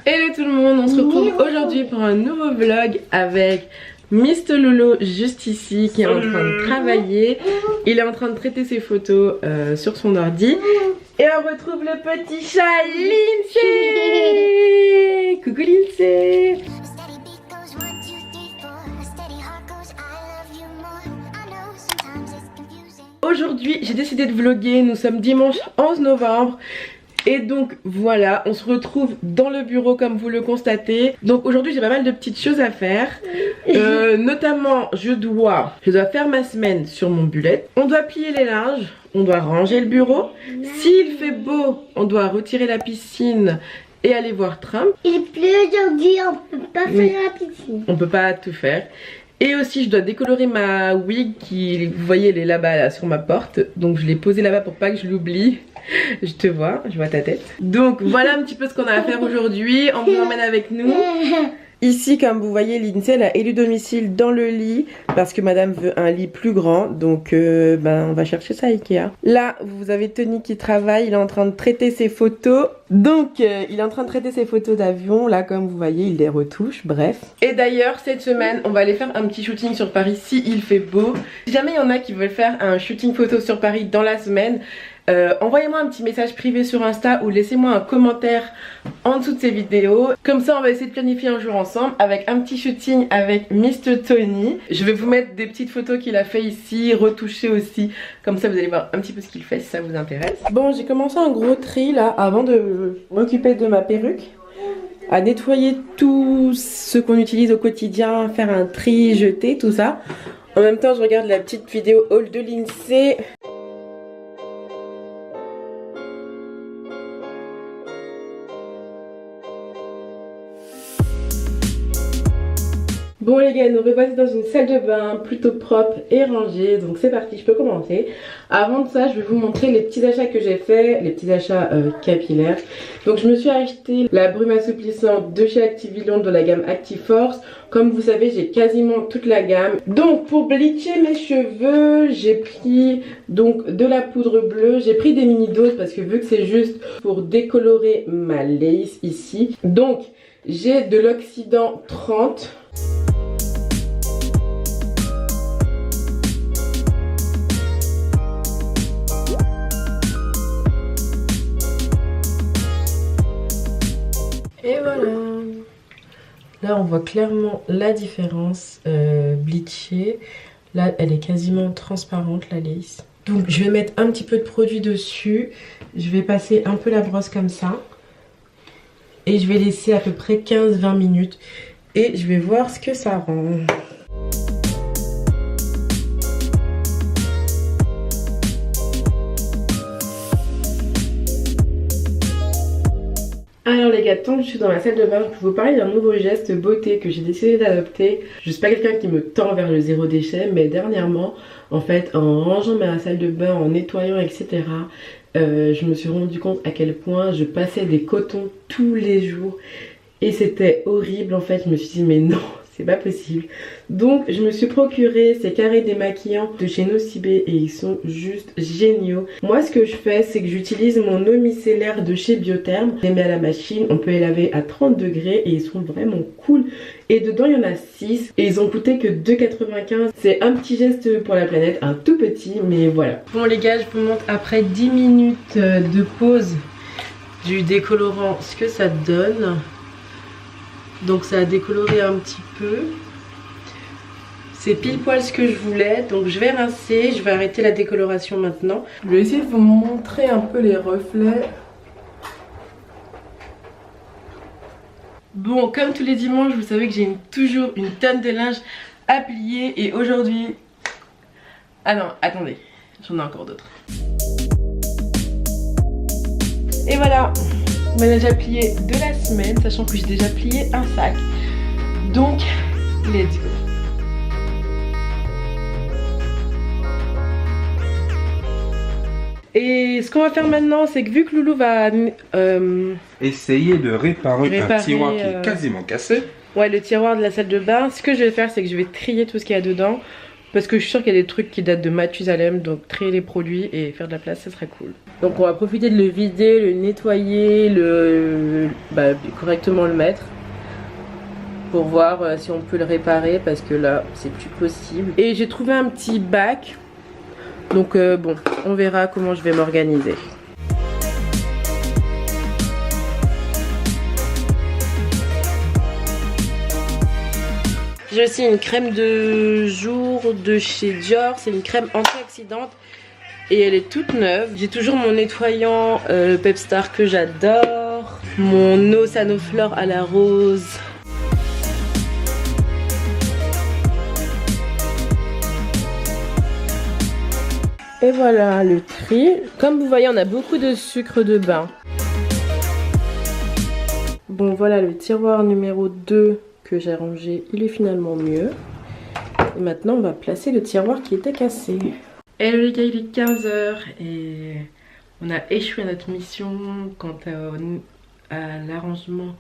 Hello tout le monde, on se retrouve aujourd'hui pour un nouveau vlog avec Mr Lolo juste ici qui est en train de travailler. Il est en train de traiter ses photos sur son ordi. Et on retrouve le petit chat Lindsay. Coucou Lindsay. Aujourd'hui j'ai décidé de vlogger, nous sommes dimanche 11 novembre. Et donc voilà, on se retrouve dans le bureau comme vous le constatez. Donc aujourd'hui j'ai pas mal de petites choses à faire. Notamment je dois faire ma semaine sur mon bullet. On doit plier les linges, on doit ranger le bureau. S'il fait beau, on doit retirer la piscine et aller voir Trump. Il pleut aujourd'hui, on peut pas faire la piscine. On peut pas tout faire. Et aussi je dois décolorer ma wig qui, vous voyez, elle est là-bas là, sur ma porte. Donc je l'ai posée là-bas pour pas que je l'oublie. Je te vois, je vois ta tête. Donc voilà un petit peu ce qu'on a à faire aujourd'hui. On vous emmène avec nous. Ici, comme vous voyez, Lindsay elle a élu domicile dans le lit parce que madame veut un lit plus grand. Donc on va chercher ça à Ikea. Là, vous avez Tony qui travaille. Il est en train de traiter ses photos. Donc il est en train de traiter ses photos d'avion. Là, comme vous voyez, il les retouche. Bref. Et d'ailleurs, cette semaine, on va aller faire un petit shooting sur Paris si il fait beau. Si jamais il y en a qui veulent faire un shooting photo sur Paris dans la semaine, envoyez-moi un petit message privé sur Insta ou laissez-moi un commentaire en dessous de ces vidéos. Comme ça on va essayer de planifier un jour ensemble avec un petit shooting avec Mr Tony. Je vais vous mettre des petites photos qu'il a fait ici, retoucher aussi. Comme ça vous allez voir un petit peu ce qu'il fait si ça vous intéresse. Bon, j'ai commencé un gros tri là avant de m'occuper de ma perruque, à nettoyer tout ce qu'on utilise au quotidien, faire un tri, jeter, tout ça. En même temps je regarde la petite vidéo haul de Lindsay. Bon les gars, nous revoici dans une salle de bain plutôt propre et rangée. Donc c'est parti, je peux commencer. Avant de ça, je vais vous montrer les petits achats que j'ai fait, les petits achats capillaires. Donc je me suis acheté la brume assouplissante de chez Activillon de la gamme Actiforce. Comme vous savez, j'ai quasiment toute la gamme. Donc pour bleacher mes cheveux, j'ai pris donc de la poudre bleue. J'ai pris des mini doses parce que vu que c'est juste pour décolorer ma lace ici. Donc j'ai de l'oxydant 30. Et voilà. Là on voit clairement la différence bleachée. Là elle est quasiment transparente la lace. Donc je vais mettre un petit peu de produit dessus. Je vais passer un peu la brosse comme ça. Et je vais laisser à peu près 15-20 minutes. Et je vais voir ce que ça rend. Alors les gars, tant que je suis dans la salle de bain, je peux vous parler d'un nouveau geste beauté que j'ai décidé d'adopter. Je suis pas quelqu'un qui me tend vers le zéro déchet, mais dernièrement, en fait, en rangeant ma salle de bain, en nettoyant, etc., je me suis rendu compte à quel point je passais des cotons tous les jours. Et c'était horrible en fait, je me suis dit mais non, c'est pas possible. Donc je me suis procuré ces carrés démaquillants de chez Nocibé et ils sont juste géniaux. Moi ce que je fais, c'est que j'utilise mon eau micellaire de chez Biotherm. Je les mets à la machine, on peut les laver à 30 degrés et ils sont vraiment cool. Et dedans il y en a 6 et ils ont coûté que 2,95. C'est un petit geste pour la planète, un tout petit, mais voilà. Bon les gars, je vous montre après 10 minutes de pause du décolorant ce que ça donne. Donc ça a décoloré un petit peu. C'est pile poil ce que je voulais. Donc je vais rincer, je vais arrêter la décoloration maintenant. Je vais essayer de vous montrer un peu les reflets. Bon, comme tous les dimanches, vous savez que j'ai toujours une tonne de linge à plier. Et aujourd'hui... Ah non, attendez, j'en ai encore d'autres. Et voilà, mon linge à plier de la semaine, sachant que j'ai déjà plié un sac. Donc, let's go. Et ce qu'on va faire maintenant, c'est que vu que Loulou va essayer de réparer un tiroir qui est quasiment cassé. Ouais, le tiroir de la salle de bain. Ce que je vais faire, c'est que je vais trier tout ce qu'il y a dedans. Parce que je suis sûre qu'il y a des trucs qui datent de Mathusalem. Donc trier les produits et faire de la place, ça serait cool. Donc on va profiter de le vider, le nettoyer, correctement le mettre. Pour voir si on peut le réparer parce que là c'est plus possible. Et j'ai trouvé un petit bac. Donc bon, on verra comment je vais m'organiser. J'ai aussi une crème de jour de chez Dior. C'est une crème antioxydante et elle est toute neuve. J'ai toujours mon nettoyant Pepstar que j'adore. Mon eau Sanoflore à la rose. Et voilà le tri. Comme vous voyez, on a beaucoup de sucre de bain. Bon, voilà le tiroir numéro 2 que j'ai rangé. Il est finalement mieux. Et maintenant, on va placer le tiroir qui était cassé. Hello les gars, il est 15 h et on a échoué à notre mission quant à l'arrangement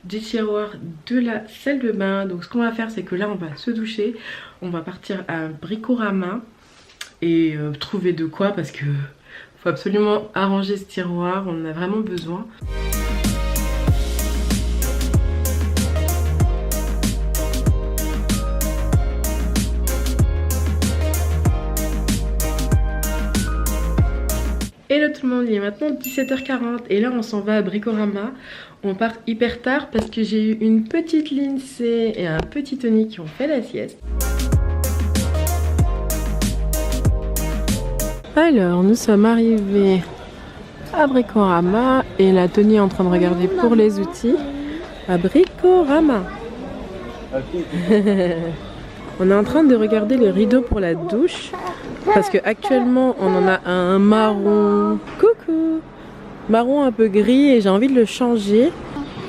du tiroir de la salle de bain. Donc ce qu'on va faire, c'est que là, on va se doucher. On va partir à Bricorama. Et trouver de quoi parce que faut absolument arranger ce tiroir, on en a vraiment besoin. Hello tout le monde, il est maintenant 17 h 40 et là on s'en va à Bricorama. On part hyper tard parce que j'ai eu une petite Lindsay et un petit Tony qui ont fait la sieste. Alors, nous sommes arrivés à Bricorama et la Tony est en train de regarder pour les outils à Bricorama. On est en train de regarder les rideaux pour la douche parce que actuellement on en a un marron, coucou, marron un peu gris et j'ai envie de le changer.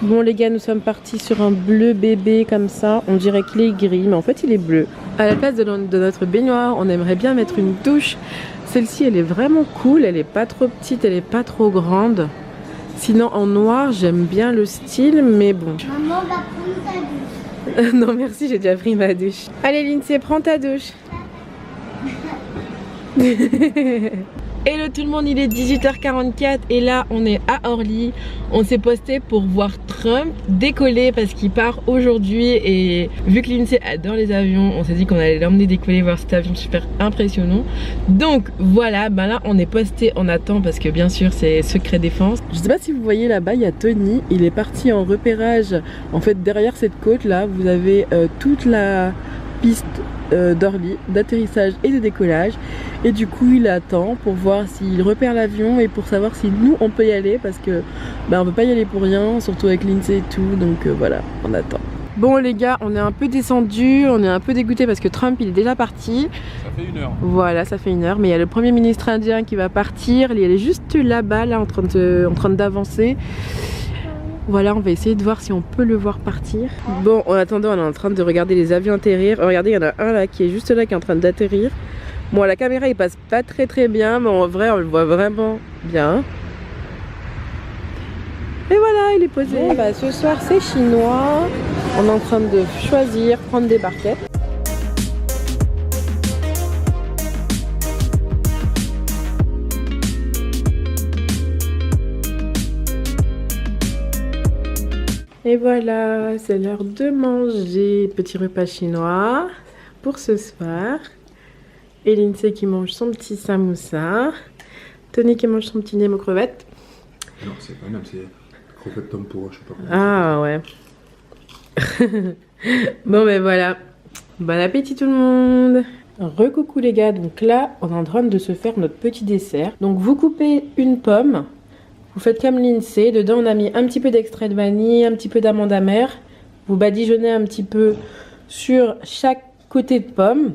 Bon les gars, nous sommes partis sur un bleu bébé comme ça, on dirait qu'il est gris mais en fait il est bleu. À la place de notre baignoire, on aimerait bien mettre une douche. Celle-ci elle est vraiment cool, elle est pas trop petite, elle est pas trop grande. Sinon en noir j'aime bien le style mais bon. Maman va prendre ta douche. Non merci, j'ai déjà pris ma douche. Allez Lindsay, prends ta douche. Hello tout le monde, il est 18 h 44 et là on est à Orly. On s'est posté pour voir Trump décoller parce qu'il part aujourd'hui et vu que Lindsay adore les avions, on s'est dit qu'on allait l'emmener décoller voir cet avion super impressionnant. Donc voilà, ben là on est posté, on attend parce que bien sûr c'est secret défense. Je sais pas si vous voyez là-bas, il y a Tony, il est parti en repérage. En fait derrière cette côte là, vous avez toute la piste d'Orly, d'atterrissage et de décollage et du coup il attend pour voir s'il repère l'avion et pour savoir si nous on peut y aller parce que on peut pas y aller pour rien, surtout avec Lindsay et tout, donc voilà, on attend. Bon les gars, on est un peu descendu, on est un peu dégoûté parce que Trump il est déjà parti. Ça fait 1 heure. Voilà, ça fait 1 heure, mais il y a le premier ministre indien qui va partir, il est juste là-bas là en train d'avancer. Voilà, on va essayer de voir si on peut le voir partir. Bon, en attendant, on est en train de regarder les avions atterrir. Regardez, il y en a un là qui est juste là, qui est en train d'atterrir. Bon, la caméra, il passe pas très bien, mais en vrai, on le voit vraiment bien. Et voilà, il est posé. Bon, ce soir, c'est chinois. On est en train de choisir, prendre des barquettes. Et voilà, c'est l'heure de manger. Petit repas chinois pour ce soir. Et Lindsay qui mange son petit samoussa. Tony qui mange son petit Nemo crevette. Non, c'est pas même, c'est crevette tempura, je sais pas comment. Ah ouais. Bon ben voilà. Bon appétit tout le monde. Recoucou les gars, donc là on est en train de se faire notre petit dessert. Donc vous coupez une pomme. Vous faites comme Lindsay, dedans on a mis un petit peu d'extrait de vanille, un petit peu d'amande amère. Vous badigeonnez un petit peu sur chaque côté de pomme.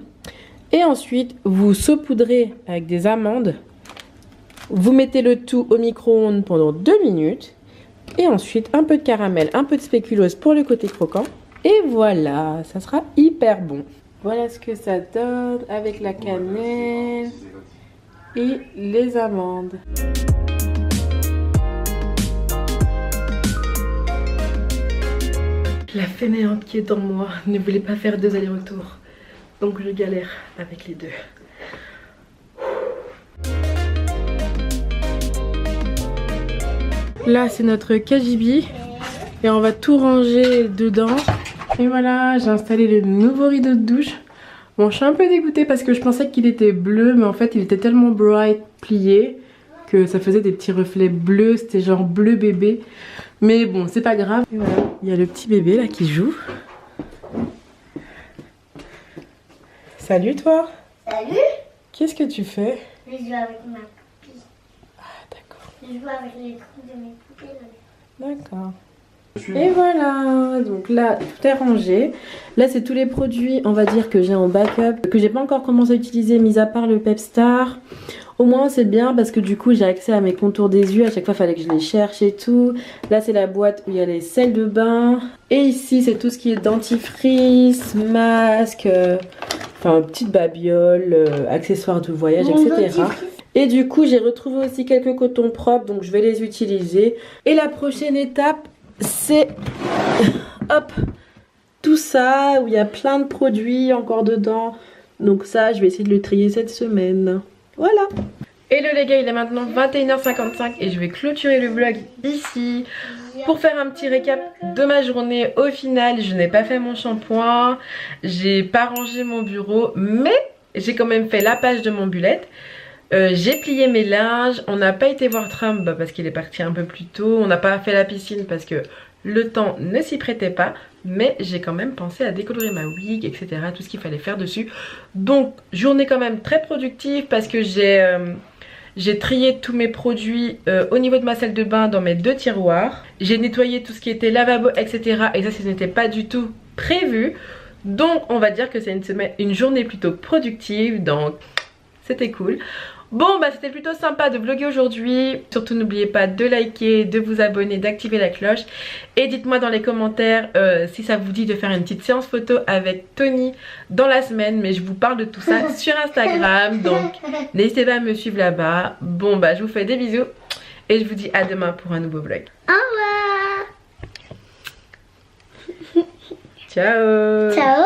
Et ensuite, vous saupoudrez avec des amandes. Vous mettez le tout au micro-ondes pendant 2 minutes. Et ensuite, un peu de caramel, un peu de spéculoos pour le côté croquant. Et voilà, ça sera hyper bon. Voilà ce que ça donne avec la cannelle et les amandes. La fainéante qui est en moi ne voulait pas faire 2 allers-retours. Donc je galère avec les 2. là c'est notre KGB et on va tout ranger dedans. Et voilà, j'ai installé le nouveau rideau de douche. Bon, je suis un peu dégoûtée parce que je pensais qu'il était bleu, mais en fait il était tellement bright plié que ça faisait des petits reflets bleus, c'était genre bleu bébé. Mais bon, c'est pas grave. Et voilà, il y a le petit bébé là qui joue. Salut toi. Salut. Qu'est-ce que tu fais? Je joue avec ma poupée. Ah d'accord. Je joue avec les trucs de mes poupées. D'accord. Et voilà, donc là tout est rangé. Là c'est tous les produits, on va dire, que j'ai en backup, que j'ai pas encore commencé à utiliser, mis à part le Pepstar. Au moins c'est bien parce que du coup j'ai accès à mes contours des yeux. À chaque fois il fallait que je les cherche et tout. Là c'est la boîte où il y a les sels de bain. Et ici c'est tout ce qui est dentifrice, masque, enfin petite babiole, accessoires de voyage, etc. Et du coup j'ai retrouvé aussi quelques cotons propres, donc je vais les utiliser. Et la prochaine étape, c'est hop, tout ça où il y a plein de produits encore dedans. Donc ça je vais essayer de le trier cette semaine. Voilà. Hello les gars, il est maintenant 21h55 et je vais clôturer le vlog ici pour faire un petit récap de ma journée. Au final je n'ai pas fait mon shampoing, j'ai pas rangé mon bureau, mais j'ai quand même fait la page de mon bullet. J'ai plié mes linges, on n'a pas été voir Trump parce qu'il est parti un peu plus tôt, on n'a pas fait la piscine parce que le temps ne s'y prêtait pas, mais j'ai quand même pensé à décolorer ma wig, etc, tout ce qu'il fallait faire dessus. Donc journée quand même très productive parce que j'ai trié tous mes produits au niveau de ma salle de bain dans mes 2 tiroirs. J'ai nettoyé tout ce qui était lavabo, etc, et ça n'était pas du tout prévu. Donc on va dire que c'est une journée plutôt productive, donc c'était cool. Bon bah c'était plutôt sympa de vlogger aujourd'hui. Surtout n'oubliez pas de liker, de vous abonner, d'activer la cloche. Et dites-moi dans les commentaires si ça vous dit de faire une petite séance photo avec Tony dans la semaine. Mais je vous parle de tout ça sur Instagram. Donc n'hésitez pas à me suivre là-bas. Bon bah je vous fais des bisous. Et je vous dis à demain pour un nouveau vlog. Au revoir. Ciao. Ciao.